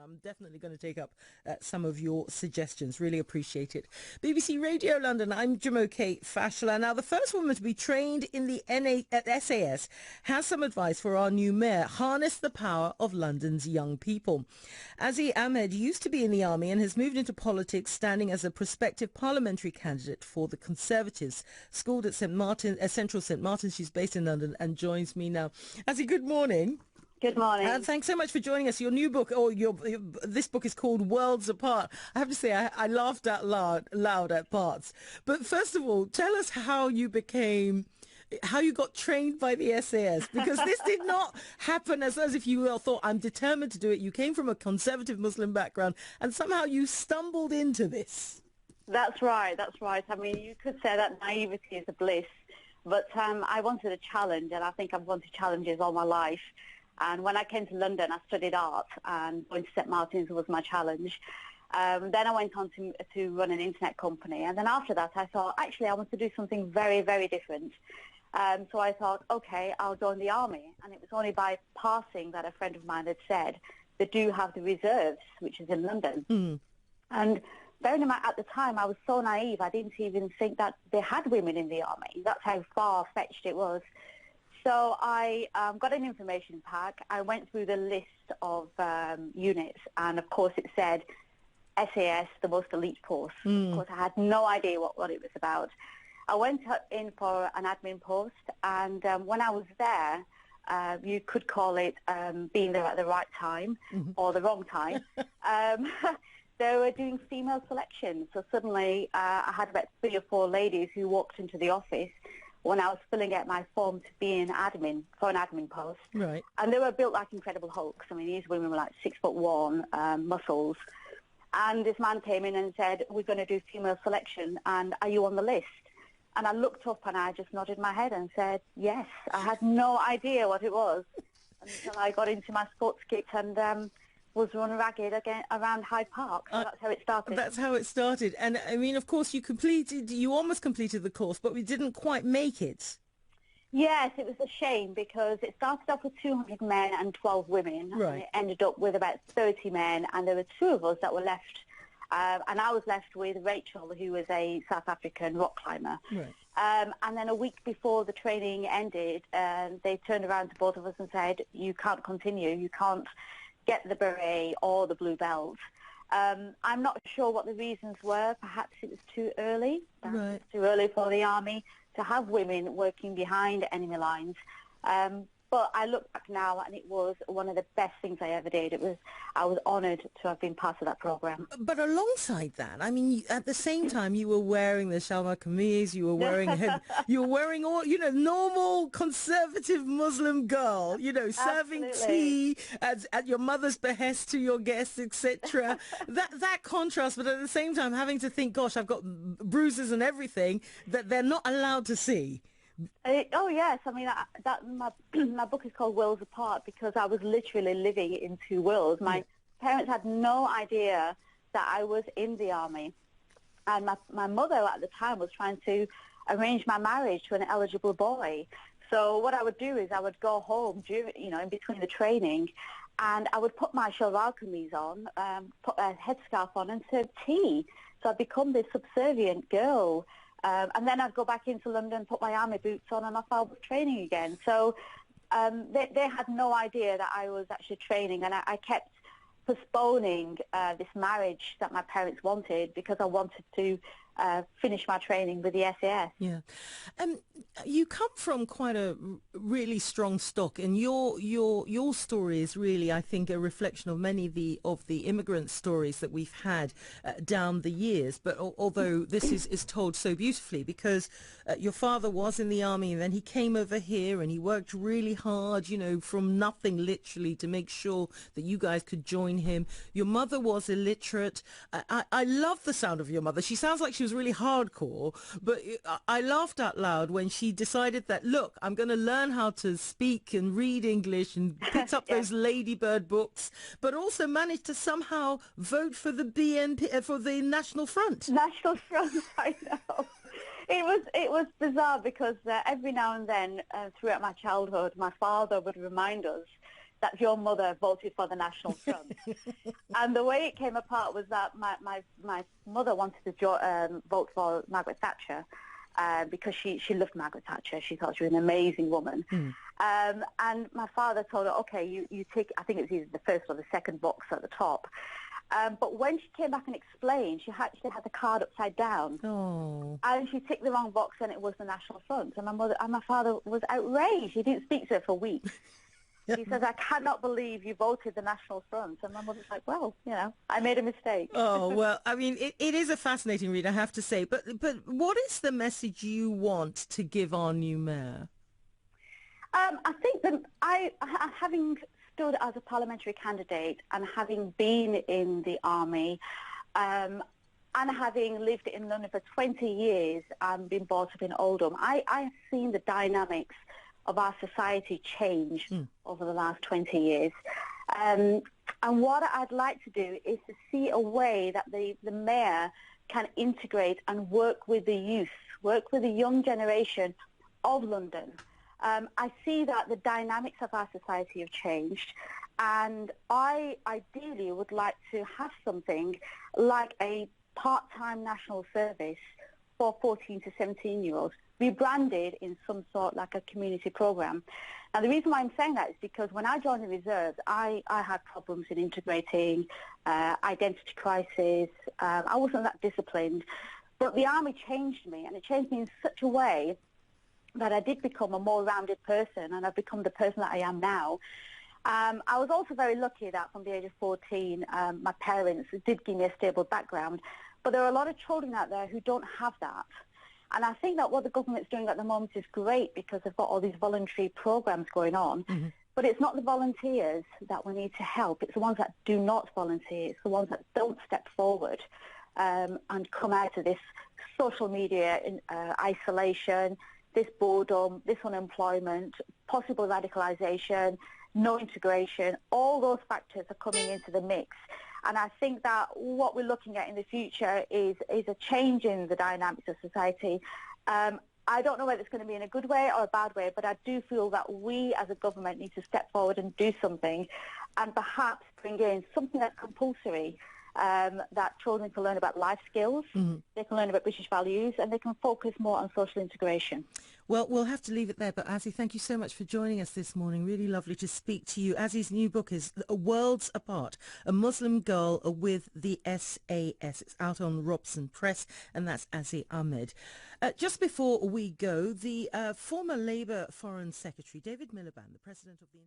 I'm definitely going to take up some of your suggestions. Really appreciate it. BBC Radio London, I'm Jumoke Fashola. Now, the first woman to be trained in the SAS has some advice for our new mayor. Harness the power of London's young people. Azi Ahmed used to be in the army and has moved into politics, standing as a prospective parliamentary candidate for the Conservatives. Schooled at Central St Martin's. She's based in London and joins me now. Azi, good morning. Good morning. Thanks so much for joining us. Your new book, or this book is called Worlds Apart. I have to say, I laughed out loud at parts. But first of all, tell us how you got trained by the SAS, because this did not happen as if you thought, I'm determined to do it. You came from a conservative Muslim background and somehow you stumbled into this. That's right. I mean, you could say that naivety is a bliss, but I wanted a challenge, and I think I've wanted challenges all my life. And when I came to London, I studied art, and going to St Martin's was my challenge. Then I went on to run an internet company, and then after that I thought, actually, I want to do something very, very different. So I thought, okay, I'll join the army. And it was only by passing that a friend of mine had said they do have the reserves, which is in London. Mm. And bearing in mind, at the time, I was so naive, I didn't even think that they had women in the army. That's how far-fetched it was. So I got an information pack. I went through the list of units, and of course it said SAS, the most elite force. Of course, I had no idea what it was about. I went in for an admin post, and when I was there, you could call it being there at the right time or the wrong time. They were doing female selection. So suddenly I had about 3 or 4 ladies who walked into the office when I was filling out my form to be an admin, for an admin post. Right. And they were built like Incredible Hulks. I mean, these women were like 6'1", muscles. And this man came in and said, we're going to do female selection, and are you on the list? And I looked up and I just nodded my head and said, yes. I had no idea what it was until I got into my sports kit and was run ragged again around Hyde Park. So that's how it started. That's how it started. And I mean, of course, you almost completed the course, but we didn't quite make it. Yes, it was a shame because it started off with 200 men and 12 women. Right. And it ended up with about 30 men, and there were 2 of us that were left. And I was left with Rachel, who was a South African rock climber. Right. And then a week before the training ended, they turned around to both of us and said, you can't continue, you can't get the beret or the blue belt. I'm not sure what the reasons were. Perhaps it was too early. Right. It was too early for the army to have women working behind enemy lines. But I look back now, and it was one of the best things I ever did. I was honoured to have been part of that programme. But alongside that, I mean, at the same time, you were wearing the shalwar kameez, you were wearing all, normal conservative Muslim girl, serving tea at your mother's behest to your guests, etc. that contrast, but at the same time, having to think, gosh, I've got bruises and everything that they're not allowed to see. Oh yes, I mean my book is called Worlds Apart because I was literally living in 2 worlds. My parents had no idea that I was in the army, and my mother at the time was trying to arrange my marriage to an eligible boy. So what I would do is I would go home during, in between the training, and I would put my shalwar kameez on, put a headscarf on, and serve tea. So I'd become this subservient girl. And then I'd go back into London, put my army boots on, and off I was training again. So they had no idea that I was actually training, and I kept postponing this marriage that my parents wanted because I wanted to finish my training with the SAS. Yeah. You come from quite a really strong stock, and your story is really, I think, a reflection of many of the immigrant stories that we've had down the years. But although this is told so beautifully, because your father was in the army, and then he came over here and he worked really hard, from nothing literally to make sure that you guys could join him. Your mother was illiterate. I love the sound of your mother. She sounds like she was really hardcore, but I laughed out loud when she decided that, look, I'm going to learn how to speak and read English, and picked up those Ladybird books, but also managed to somehow vote for the BNP, for the National Front. National Front, I know. It was bizarre because every now and then throughout my childhood, my father would remind us that your mother voted for the National Front. And the way it came apart was that my mother wanted to vote for Margaret Thatcher because she loved Margaret Thatcher. She thought she was an amazing woman. And my father told her, okay, you take, I think it was either the first or the second box at the top. But when she came back and explained, she actually had the card upside down. Oh. And she ticked the wrong box and it was the National Front. And my father was outraged. He didn't speak to her for weeks. He says, I cannot believe you voted the National Front. And my mother's like, well, I made a mistake. Oh, well, I mean, it is a fascinating read, I have to say. But what is the message you want to give our new mayor? I think that having stood as a parliamentary candidate and having been in the army and having lived in London for 20 years and been brought up in Oldham, I have seen the dynamics of our society change over the last 20 years. And what I'd like to do is to see a way that the mayor can integrate and work with the youth, work with the young generation of London. I see that the dynamics of our society have changed, and I ideally would like to have something like a part-time national service for 14 to 17-year-olds, rebranded in some sort like a community program. Now, the reason why I'm saying that is because when I joined the reserves, I had problems in integrating identity crisis. I wasn't that disciplined, but the army changed me, and it changed me in such a way that I did become a more rounded person, and I've become the person that I am now. I was also very lucky that from the age of 14, my parents did give me a stable background, but there are a lot of children out there who don't have that. And I think that what the government's doing at the moment is great because they've got all these voluntary programs going on, but it's not the volunteers that we need to help. It's the ones that do not volunteer. It's the ones that don't step forward and come out of this social media isolation, this boredom, this unemployment, possible radicalisation, no integration. All those factors are coming into the mix. And I think that what we're looking at in the future is a change in the dynamics of society. I don't know whether it's going to be in a good way or a bad way, but I do feel that we as a government need to step forward and do something, and perhaps bring in something that's compulsory, that children can learn about life skills, they can learn about British values, and they can focus more on social integration. Well, we'll have to leave it there, but Azi, thank you so much for joining us this morning. Really lovely to speak to you. Azi's new book is Worlds Apart, a Muslim Girl with the SAS. It's out on Robson Press, and that's Azi Ahmed. Just before we go, the former Labour Foreign Secretary, David Miliband, the president of the